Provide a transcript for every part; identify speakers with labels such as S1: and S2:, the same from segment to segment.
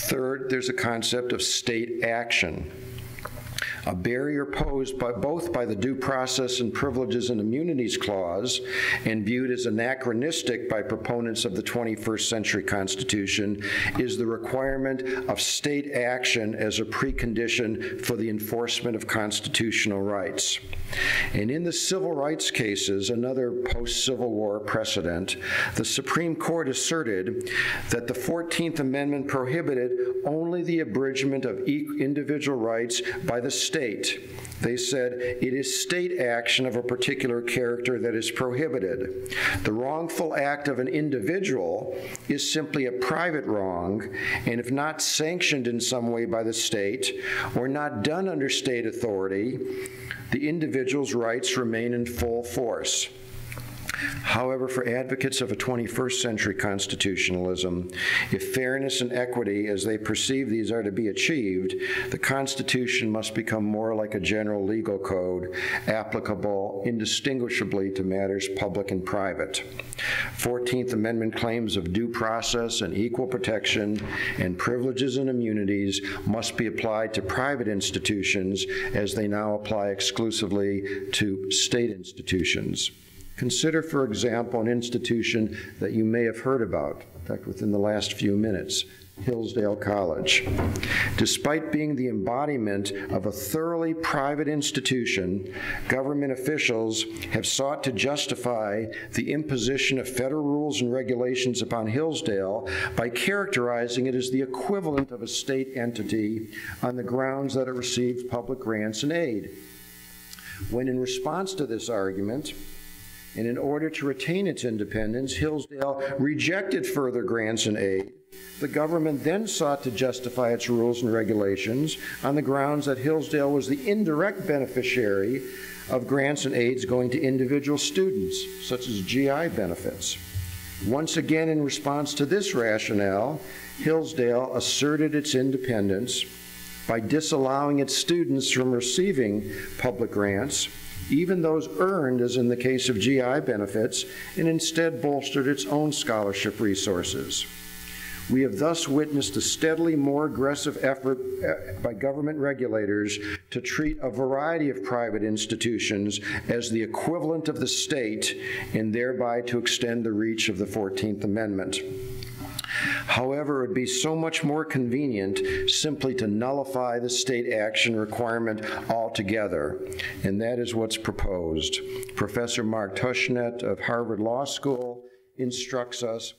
S1: Third, there's a concept of state action, a barrier posed both by the Due Process and Privileges and Immunities Clause and viewed as anachronistic by proponents of the 21st century Constitution is the requirement of state action as a precondition for the enforcement of constitutional rights. And in the civil rights cases, another post-Civil War precedent, the Supreme Court asserted that the 14th Amendment prohibited only the abridgment of individual rights by the state. They said it is state action of a particular character that is prohibited. The wrongful act of an individual is simply a private wrong, and if not sanctioned in some way by the state or not done under state authority, the individual's rights remain in full force. However, for advocates of a 21st century constitutionalism, if fairness and equity as they perceive these are to be achieved, the Constitution must become more like a general legal code, applicable indistinguishably to matters public and private. 14th Amendment claims of due process and equal protection and privileges and immunities must be applied to private institutions as they now apply exclusively to state institutions. Consider, for example, an institution that you may have heard about, in fact, within the last few minutes, Hillsdale College. Despite being the embodiment of a thoroughly private institution, government officials have sought to justify the imposition of federal rules and regulations upon Hillsdale by characterizing it as the equivalent of a state entity on the grounds that it receives public grants and aid. When in response to this argument, and in order to retain its independence, Hillsdale rejected further grants and aid. The government then sought to justify its rules and regulations on the grounds that Hillsdale was the indirect beneficiary of grants and aids going to individual students, such as GI benefits. Once again, in response to this rationale, Hillsdale asserted its independence by disallowing its students from receiving public grants, even those earned, as in the case of GI benefits, and instead bolstered its own scholarship resources. We have thus witnessed a steadily more aggressive effort by government regulators to treat a variety of private institutions as the equivalent of the state and thereby to extend the reach of the 14th Amendment. However, it would be so much more convenient simply to nullify the state action requirement altogether, and that is what's proposed. Professor Mark Tushnet of Harvard Law School instructs us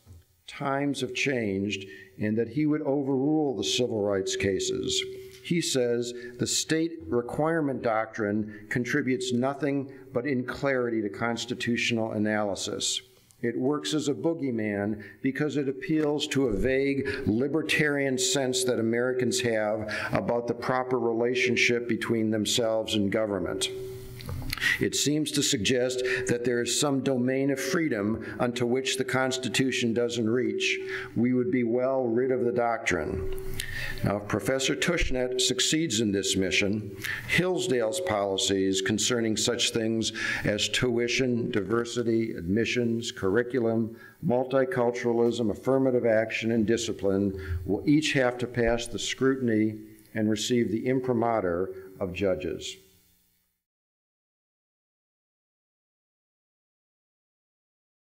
S1: times have changed and that he would overrule the civil rights cases. He says the state requirement doctrine contributes nothing but inclarity to constitutional analysis. It works as a boogeyman because it appeals to a vague libertarian sense that Americans have about the proper relationship between themselves and government. It seems to suggest that there is some domain of freedom unto which the Constitution doesn't reach. We would be well rid of the doctrine. Now, if Professor Tushnet succeeds in this mission, Hillsdale's policies concerning such things as tuition, diversity, admissions, curriculum, multiculturalism, affirmative action, and discipline will each have to pass the scrutiny and receive the imprimatur of judges.